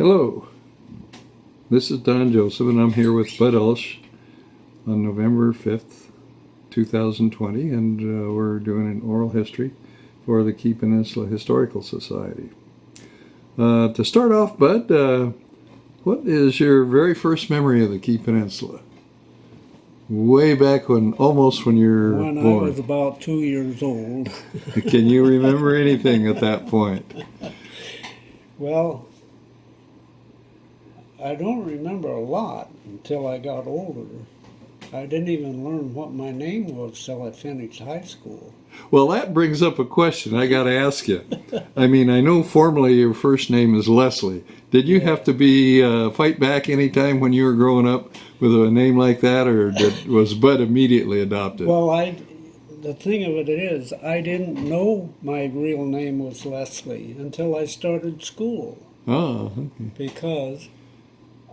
Hello, this is Don Joseph, and I'm here with Bud Ulsh on November 5th, 2020, and we're doing an oral history for the Key Peninsula Historical Society. To start off, Bud, what is your very first memory of the Key Peninsula? Way back when, almost when you were born. I was about 2 years old. Can you remember anything at that point? Well, I don't remember a lot until I got older. I didn't even learn what my name was till I finished high school. Well, that brings up a question I got to ask you. I mean, I know formally your first name is Leslie. Did you have to fight back any time when you were growing up with a name like that, or was Bud immediately adopted? Well, the thing of it is, I didn't know my real name was Leslie until I started school. Oh, okay. Because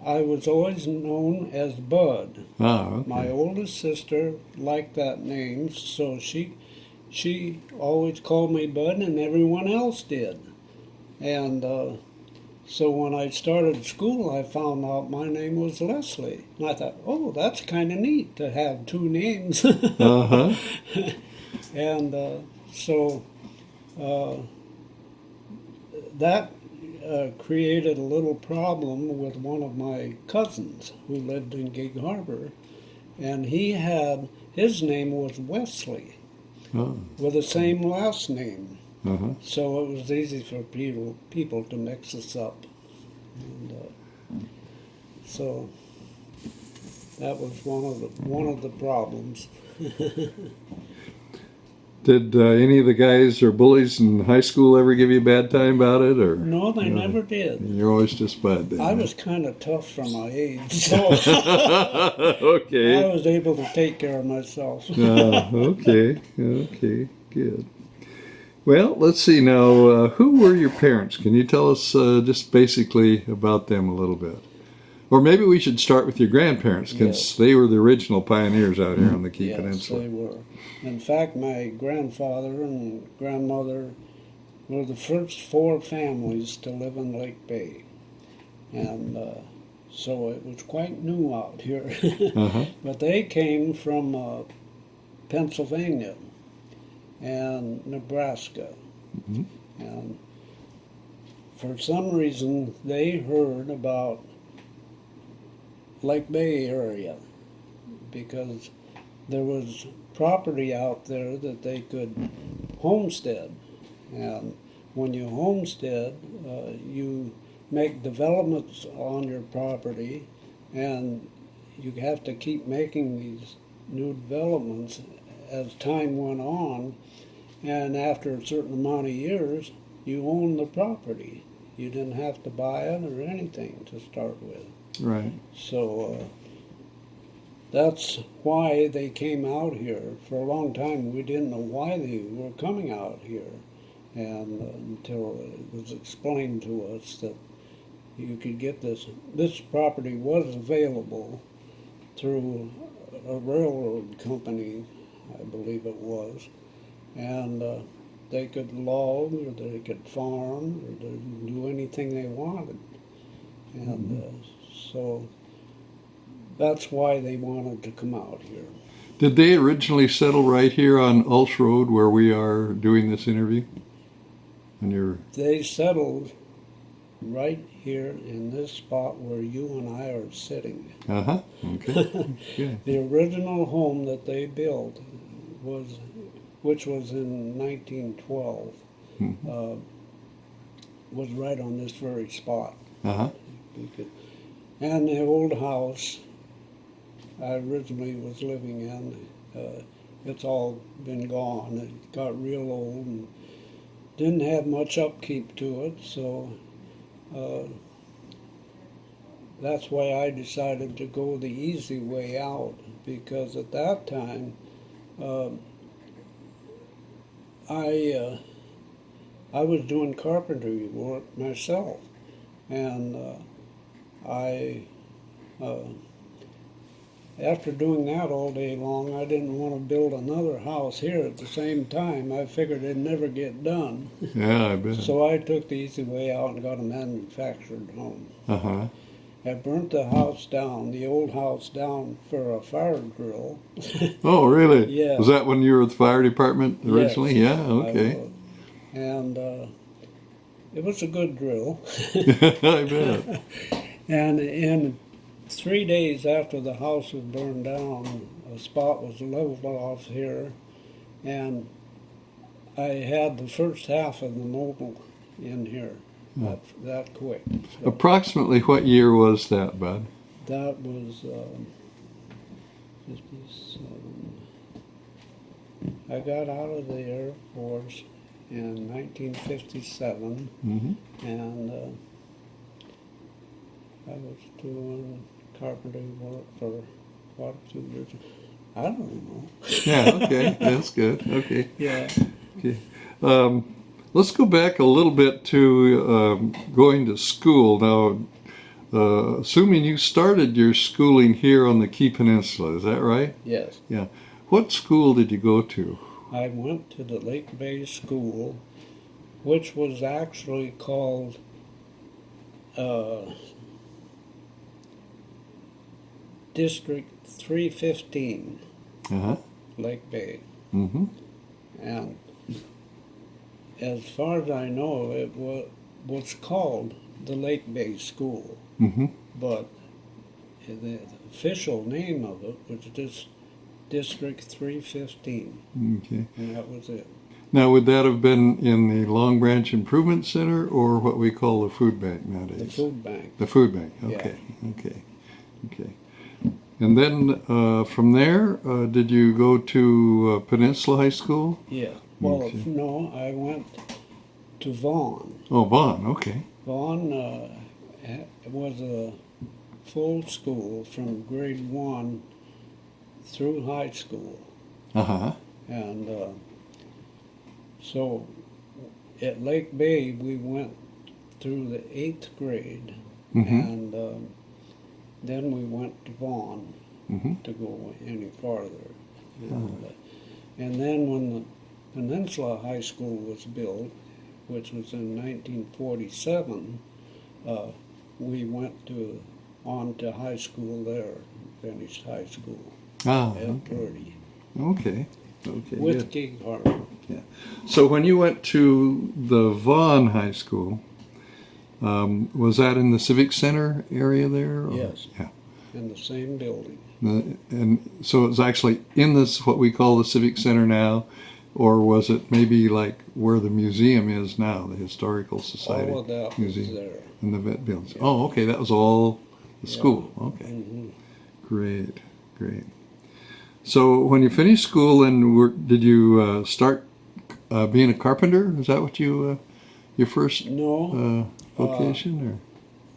I was always known as Bud. Ah, okay. My oldest sister liked that name, so she always called me Bud, and everyone else did. And so when I started school, I found out my name was Leslie. And I thought, oh, that's kind of neat to have two names. Uh-huh. And so that created a little problem with one of my cousins who lived in Gig Harbor. And his name was Wesley. Oh. With the same last name. Uh-huh. So it was easy for people to mix us up. And so that was one of the problems. Did any of the guys or bullies in high school ever give you a bad time about it, or? No, they never did. You're always just Bud then. I was kind of tough for my age, so okay. I was able to take care of myself. Okay, good. Well, let's see now. Who were your parents? Can you tell us just basically about them a little bit? Or maybe we should start with your grandparents, because they were the original pioneers out here on the Key Peninsula. Yes, they were. In fact, my grandfather and grandmother were the first 4 families to live in Lake Bay. And so it was quite new out here. Uh-huh. But they came from Pennsylvania and Nebraska. Mm-hmm. And for some reason, they heard about Lake Bay area because there was property out there that they could homestead. And when you homestead, you make developments on your property, and you have to keep making these new developments as time went on. And after a certain amount of years, you own the property. You didn't have to buy it or anything to start with. Right. So that's why they came out here. For a long time, we didn't know why they were coming out here, and until it was explained to us that you could get this property was available through a railroad company, I believe it was, and they could log, or they could farm, or they could do anything they wanted. And so that's why they wanted to come out here. Did they originally settle right here on Ulsh Road where we are doing this interview? They settled right here in this spot where you and I are sitting. Uh-huh. Okay. Good. The original home that they built which was in 1912, was right on this very spot. Uh-huh. And the old house I originally was living in, it's all been gone. It got real old and didn't have much upkeep to it, so that's why I decided to go the easy way out, because at that time I was doing carpentry work myself, and I after doing that all day long, I didn't want to build another house here at the same time. I figured it'd never get done. Yeah, I bet. So I took the easy way out and got a manufactured home. Uh-huh. I burnt the house down, the old house down, for a fire drill. Oh, really? Yeah. Was that when you were with the fire department originally? Yes, Yeah, I okay. was. And it was a good drill. I bet. And in 3 days after the house was burned down, a spot was leveled off here, and I had the first half of the mobile in here. That quick. So Approximately what year was that, Bud? that was 57. I got out of the Air Force in 1957, Mm-hmm. and I was doing carpentry work for what, 2 years? I don't know. Yeah, okay. That's good. Okay. Yeah. Okay. Let's go back a little bit to going to school. Now, assuming you started your schooling here on the Key Peninsula, is that right? Yes. Yeah. What school did you go to? I went to the Lake Bay School, which was actually called District 315, Uh-huh. Lake Bay. Mm-hmm. And as far as I know, it was called the Lake Bay School, Mm-hmm. but the official name of it was just District 315, Okay. and that was it. Now, would that have been in the Long Branch Improvement Center or what we call the food bank nowadays? The food bank. The food bank. Okay. Okay. Okay. And then from there, did you go to Peninsula High School? Yeah. Well, Okay. no, I went to Vaughan. Oh, Vaughn. Okay. Vaughan was a full school from grade 1 through high school. Uh-huh. And so at Lake Bay, we went through the 8th grade, Mm-hmm. and then we went to Vaughan Mm-hmm. to go any farther. And then when the Peninsula High School was built, which was in 1947, we went on to high school there, finished high school Ah, at okay. Purdy Okay. Okay. with Good. Gig Harbor. So when you went to the Vaughn High School, was that in the Civic Center area there? Or? Yes. Yeah. In the same building. And so it's actually in this, what we call the Civic Center now, or was it maybe like where the museum is now, the Historical Society All of that Museum? was there. In the vet buildings. Yeah. Oh, okay, that was all the school. Okay, Mm-hmm. great, great. So when you finished school, and did you start being a carpenter? Is that what you your first No, vocation, or?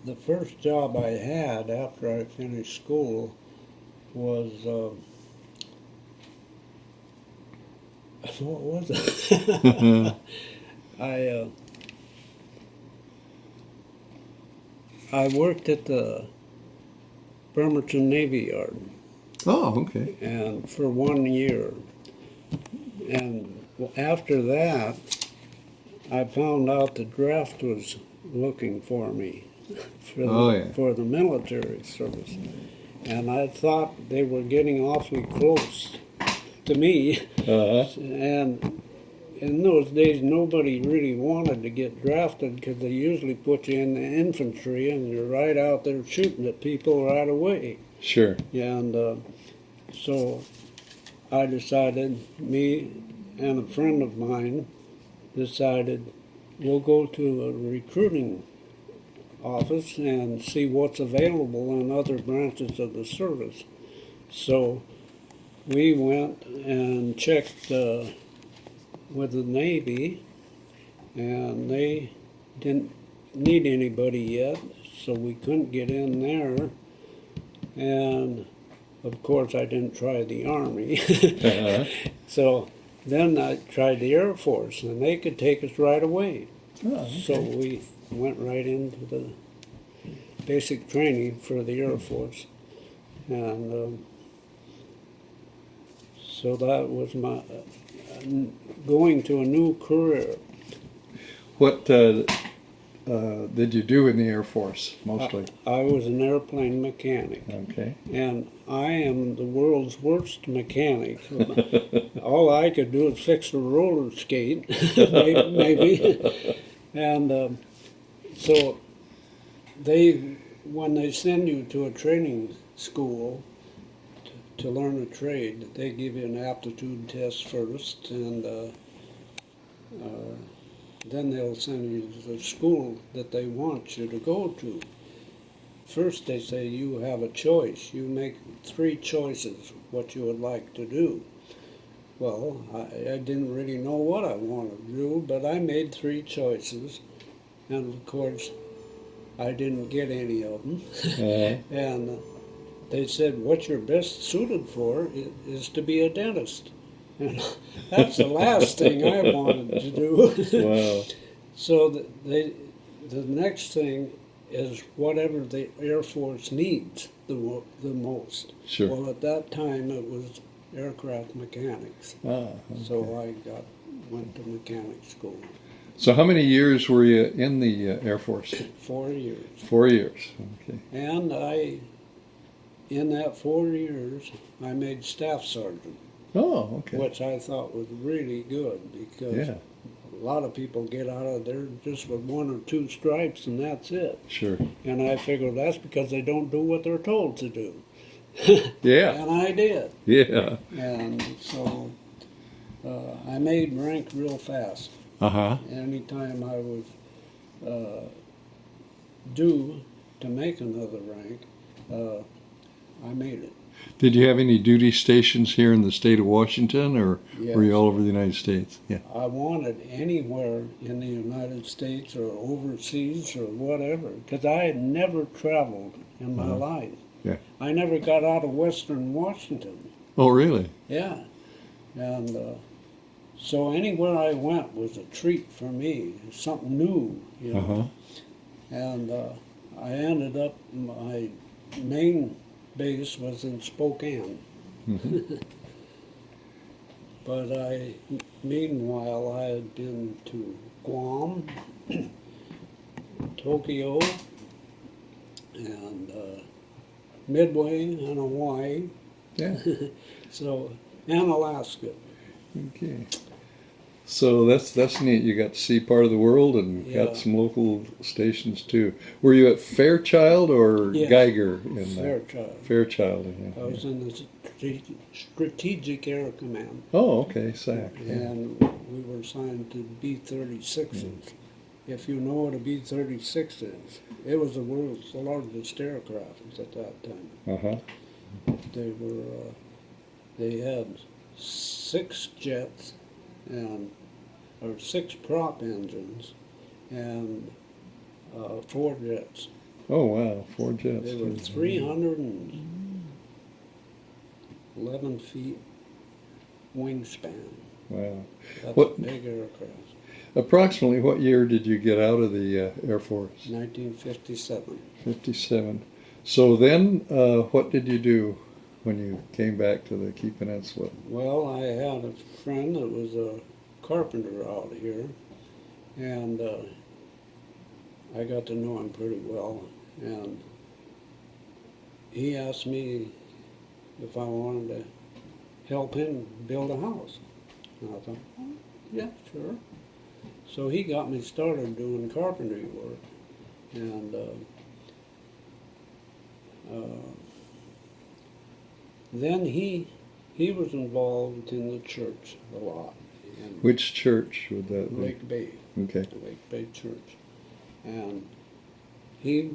the first job I had after I finished school was, what was it? I worked at the Bremerton Navy Yard, Oh, okay. and for 1 year. And after that, I found out the draft was looking for me for the military service. And I thought they were getting awfully close to me. Uh-huh. And in those days, nobody really wanted to get drafted because they usually put you in the infantry and you're right out there shooting at people right away. Sure. And so I decided, me and a friend of mine decided, we'll go to a recruiting office and see what's available in other branches of the service. So we went and checked with the Navy, and they didn't need anybody yet, so we couldn't get in there. And of course, I didn't try the Army. Uh-huh. So then I tried the Air Force, and they could take us right away. Oh, okay. So we went right into the basic training for the Air Force. And So that was my going to a new career. What did you do in the Air Force mostly? I was an airplane mechanic, Okay. and I am the world's worst mechanic. All I could do is fix a roller skate, maybe. And so when they send you to a training school to learn a trade, they give you an aptitude test first, and then they'll send you to the school that they want you to go to. First, they say you have a choice. You make 3 choices what you would like to do. Well, I didn't really know what I wanted to do, but I made 3 choices, and of course, I didn't get any of them. And they said, what you're best suited for is to be a dentist. And that's the last thing I wanted to do. Wow. So the next thing is whatever the Air Force needs the most. Sure. Well, at that time it was aircraft mechanics. Okay. So I went to mechanic school. So how many years were you in the Air Force? 4 years. 4 years. Okay. And in that 4 years, I made staff sergeant. Oh, okay. Which I thought was really good, because Yeah. a lot of people get out of there just with 1 or 2 stripes and that's it. Sure. And I figured that's because they don't do what they're told to do. Yeah. And I did. Yeah. And so I made rank real fast. Uh-huh. Anytime I was due to make another rank, I made it. Did you have any duty stations here in the state of Washington, or Yes. were you all over the United States? Yeah. I wanted anywhere in the United States or overseas or whatever, because I had never traveled in my life. Yeah. I never got out of Western Washington. Oh, really? Yeah. And so anywhere I went was a treat for me, something new, you know. Uh-huh. And I ended up, my main base was in Spokane. Mm-hmm. But meanwhile, I had been to Guam, Tokyo, and Midway and Hawaii. Yeah. So, and Alaska. Okay. So that's neat. You got to see part of the world and Yeah. got some local stations too. Were you at Fairchild or Yes. Geiger? In Fairchild. Fairchild. Yeah. I was in the Strategic Air Command, Oh, okay. SAC. Yeah. and we were assigned to B-36s. If you know what a B-36 is, it was the world's largest aircraft at that time. Uh-huh. They had 6 jets or 6 prop engines and 4 jets. Oh, wow. 4 jets. They were 311 feet wingspan. Wow. That's What- a big aircraft. Approximately what year did you get out of the Air Force? 1957. 57. So then, what did you do when you came back to the Key Peninsula? Well, I had a friend that was a carpenter out here, and I got to know him pretty well, and he asked me if I wanted to help him build a house. And I thought, oh, yeah, sure. So he got me started doing carpentry work, and then he was involved in the church a lot. In Which church would that be? Lake Bay, Okay. the Lake Bay Church. And he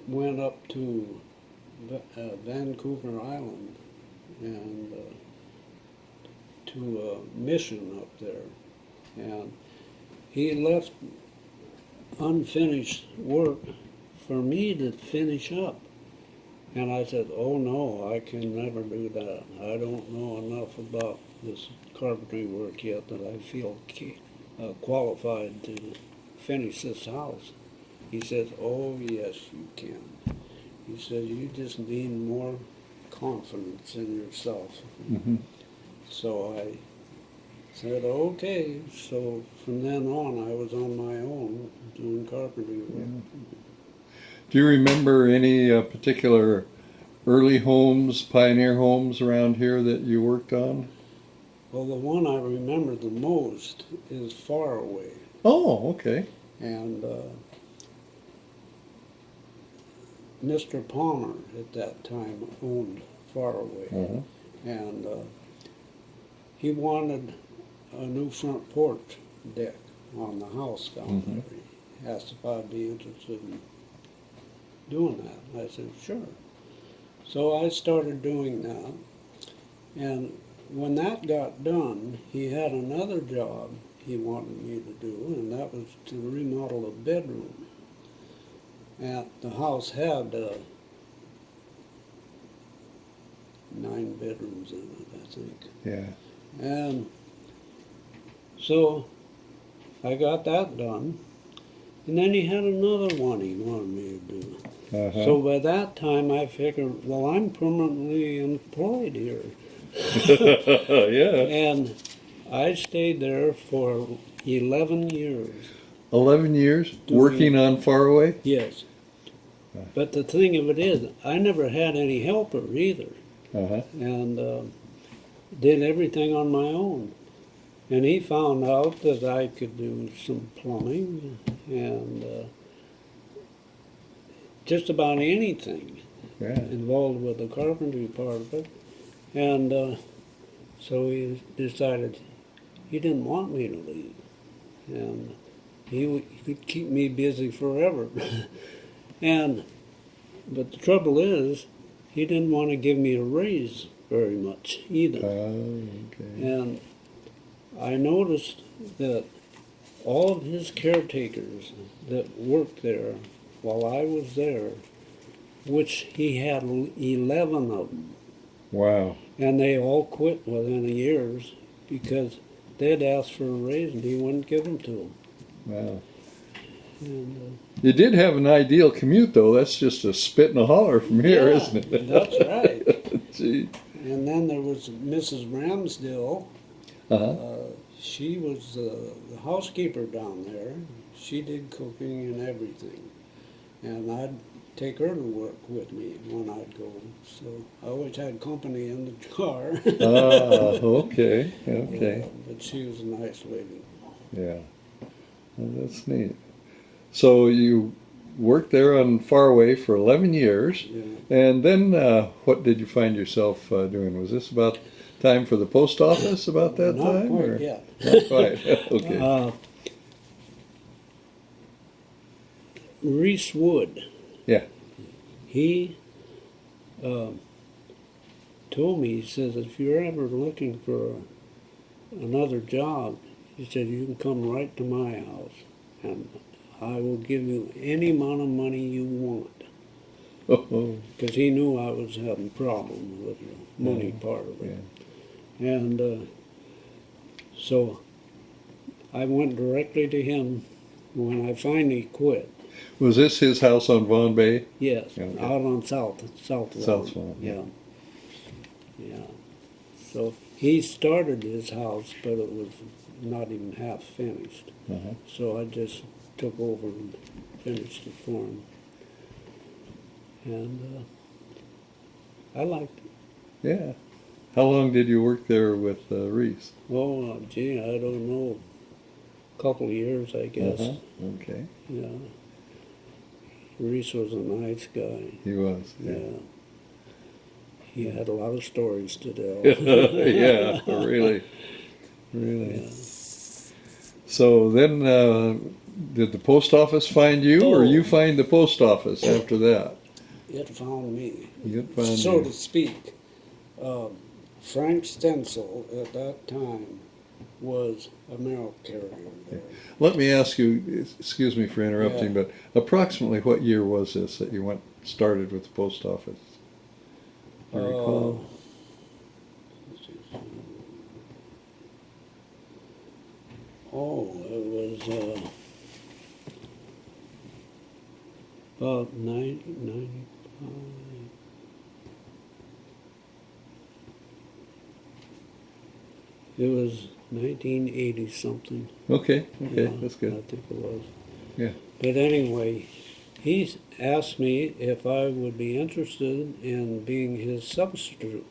went up to Vancouver Island and to a mission up there. And he left unfinished work for me to finish up. And I said, oh no, I can never do that. I don't know enough about this carpentry work yet that I feel qualified to finish this house. He says, oh yes, you can. He said, you just need more confidence in yourself. Mm-hmm. So I said, okay. So from then on, I was on my own doing carpentry work. Do you remember any particular early homes, pioneer homes around here that you worked on? Well, the one I remember the most is Far Away. Oh, okay. And Mr. Palmer at that time owned Far Away. Uh-huh. And he wanted a new front porch deck on the house down Mhm. there. He asked if I'd be interested in doing that. I said, sure. So I started doing that. And when that got done, he had another job he wanted me to do, and that was to remodel a bedroom. And the house had 9 bedrooms in it, I think. Yeah. And so I got that done. And then he had another one he wanted me to do. Uh-huh. So by that time I figured, well, I'm permanently employed here. Yeah. And I stayed there for 11 years. 11 years working on Far Away? Yes. But the thing of it is, I never had any helper either. Uh-huh. And did everything on my own. And he found out that I could do some plumbing and just about anything Yeah. involved with the carpentry part of it. And so he decided he didn't want me to leave. And he could keep me busy forever. But the trouble is, he didn't want to give me a raise very much either. Oh, okay. And I noticed that all of his caretakers that worked there while I was there, which he had 11 of them, Wow. and they all quit within a year because they'd asked for a raise and he wouldn't give them to them. Wow. And, You did have an ideal commute, though. That's just a spit and a holler from here, yeah, isn't it? that's right. Gee. And then there was Mrs. Ramsdell. Uh-huh. She was the housekeeper down there. She did cooking and everything. And I'd take her to work with me when I'd go. So I always had company in the car. Ah, okay. Okay. But she was a nice lady. Yeah. Well, that's neat. So you worked there on Far Away for 11 years. Yeah. And then what did you find yourself doing? Was this about time for the post office about that Not time? quite or? yet. Not quite. Okay. Reese Wood. Yeah. He told me, he says, if you're ever looking for another job, he said, you can come right to my house and I will give you any amount of money you want. Oh, Because he knew I was having problems with the money part of it. yeah. And so I went directly to him when I finally quit. Was this his house on Vaughan Bay? Yes, Okay. out on South Vaughan, yeah. Yeah. So he started his house, but it was not even half finished. Uh-huh. So I just took over and finished it for him. And I liked it. Yeah. How long did you work there with Reese? Oh, gee, I don't know. A couple of years, I guess. Uh-huh. Okay. Yeah. Reese was a nice guy. He was. Yeah. He had a lot of stories to tell. Yeah, really. Really. Yeah. So then, did the post office find you, or Oh. you find the post office after that? It found me, It found so you. to speak. Frank Stencil at that time was a mail carrier there. Let me ask you, excuse me for interrupting, Yeah. but approximately what year was this that you started with the post office? Do you recall? It was about 95. It was 1980 something. Okay, okay, Yeah, that's I good. think it was. Yeah. But anyway, he asked me if I would be interested in being his substitute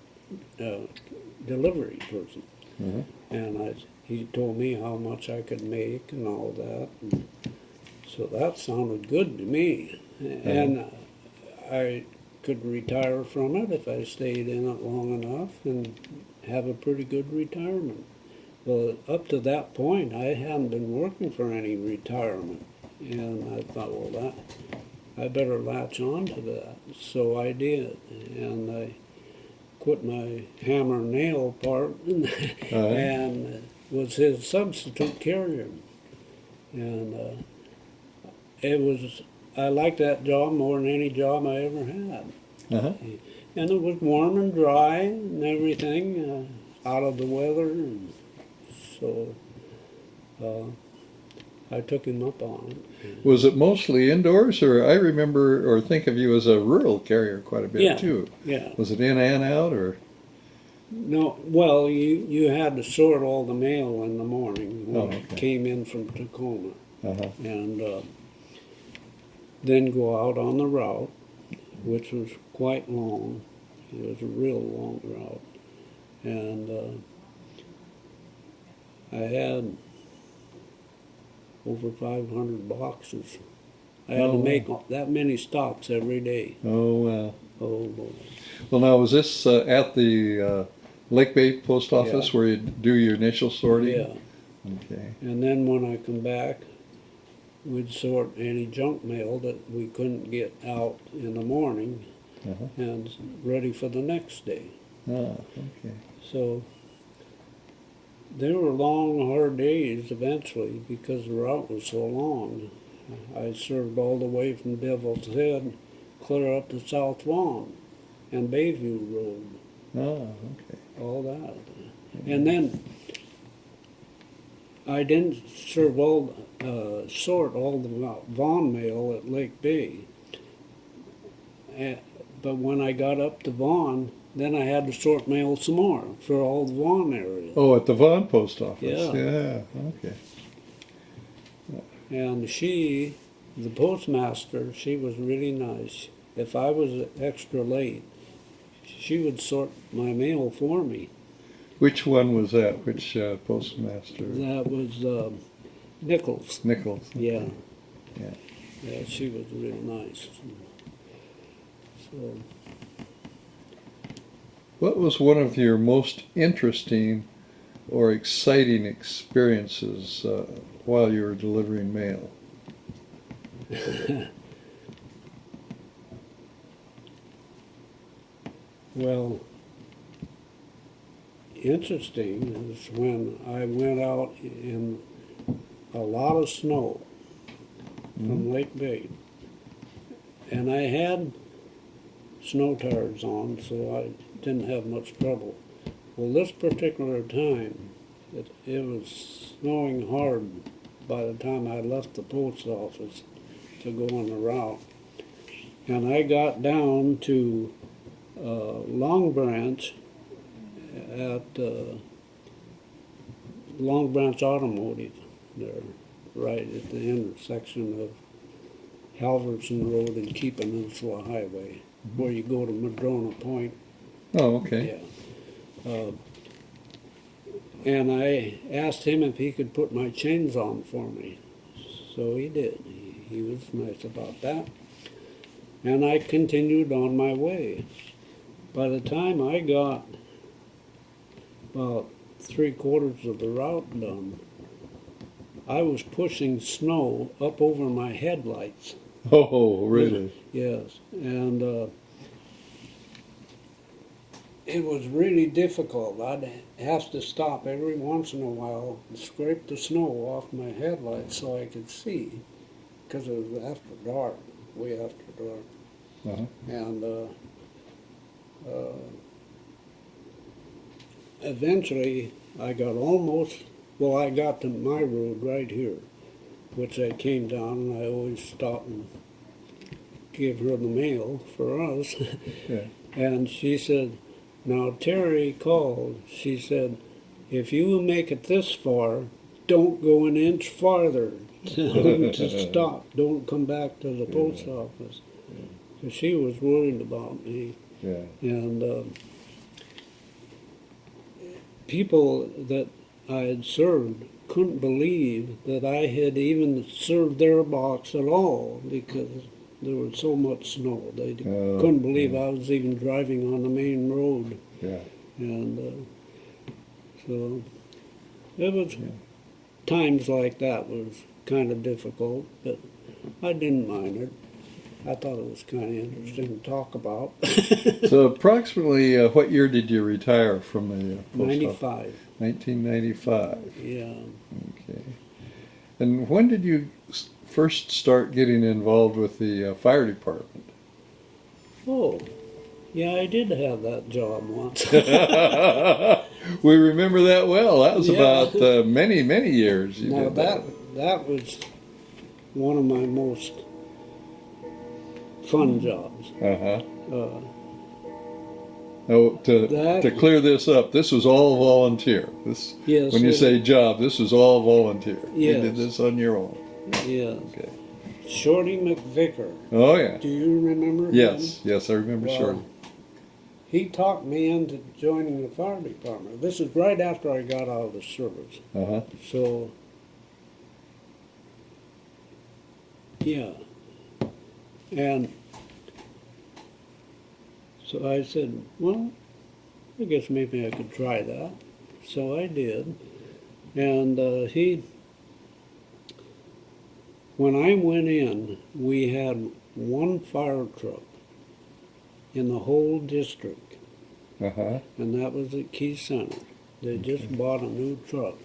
delivery person. Uh-huh. And he told me how much I could make and all that. And so that sounded good to me. And I could retire from it if I stayed in it long enough and have a pretty good retirement. Well, up to that point, I hadn't been working for any retirement. And I thought, well, I better latch on to that. So I did. And I quit my hammer and nail part and was his substitute carrier. And it was, I liked that job more than any job I ever had. Uh-huh. And it was warm and dry and everything, out of the weather. And so I took him up on it. Was it mostly indoors, or I remember or think of you as a rural carrier quite a bit Yeah, too? yeah. Was it in and out, or? No, well, you had to sort all the mail in the morning when Okay. it came in from Tacoma. Uh-huh. And then go out on the route, which was quite long. It was a real long route. And I had over 500 boxes. I had to make that many stops every day. Oh, Oh, boy. well, now was this at the Lake Bay Post Office Yeah. where you do your initial sorting? Yeah. Okay. And then when I come back, we'd sort any junk mail that we couldn't get out in the morning Uh-huh. and ready for the next day. Ah, okay. So they were long, hard days eventually because the route was so long. I served all the way from Devil's Head clear up to South Vaughan and Bayview Road, Ah, okay. all that. And then I didn't serve sort all the Vaughan mail at Lake Bay. But when I got up to Vaughan, then I had to sort mail some more for all the Vaughan area. Oh, at the Vaughan Post Office. Yeah. Yeah. Okay. And she, the postmaster, she was really nice. If I was extra late, she would sort my mail for me. Which one was that? Which postmaster? That was Nichols. Nichols. Yeah. Yeah. Yeah, she was really nice. So, What was one of your most interesting or exciting experiences while you were delivering mail? well, interesting is when I went out in a lot of snow from Lake Bay. And I had snow tires on, so I didn't have much trouble. Well, this particular time, it was snowing hard by the time I left the post office to go on the route. And I got down to Long Branch at Long Branch Automotive there, right at the intersection of Halverson Road and Key Peninsula Highway, where you go to Madrona Point. Oh, okay. Yeah. And I asked him if he could put my chains on for me. So he did. He was nice about that. And I continued on my way. By the time I got about 3/4 of the route done, I was pushing snow up over my headlights. Oh, really? Yes, and it was really difficult. I'd have to stop every once in a while and scrape the snow off my headlights so I could see, because it was after dark, way after dark. Uh-huh. And eventually I got I got to my road right here, which I came down, and I always stopped and give her the mail for us. Yeah. And she said, now Terry called. She said, if you make it this far, don't go an inch farther. To stop. Don't come back to the post office. Because she was worried about me. Yeah. And people that I had served couldn't believe that I had even served their box at all because there was so much snow. They couldn't believe I was even driving on the main road. Yeah. And so it was times like that was kind of difficult, but I didn't mind it. I thought it was kind of interesting to talk about. So approximately what year did you retire from the post office? 95. 1995. Yeah. Okay. And when did you first start getting involved with the fire department? Oh, yeah, I did have that job once. We remember that well. That was Yeah. about many, many years you Now did that. that was one of my most fun jobs. Uh-huh. Uh, Now, That- to clear this up, this was all volunteer. This, Yes, when you it- say job, this was all volunteer. You Yes. did this on your own. yes. Okay. Shorty McVicker. Oh yeah. Do you remember him? Yes. Yes, I remember. Well, Sure. he talked me into joining the fire department. This is right after I got out of the service. Uh-huh. So, yeah. And so I said, well, I guess maybe I could try that. So I did. And when I went in, we had one fire truck in the whole district, Uh-huh. and that was at Key Center. They just bought a new truck.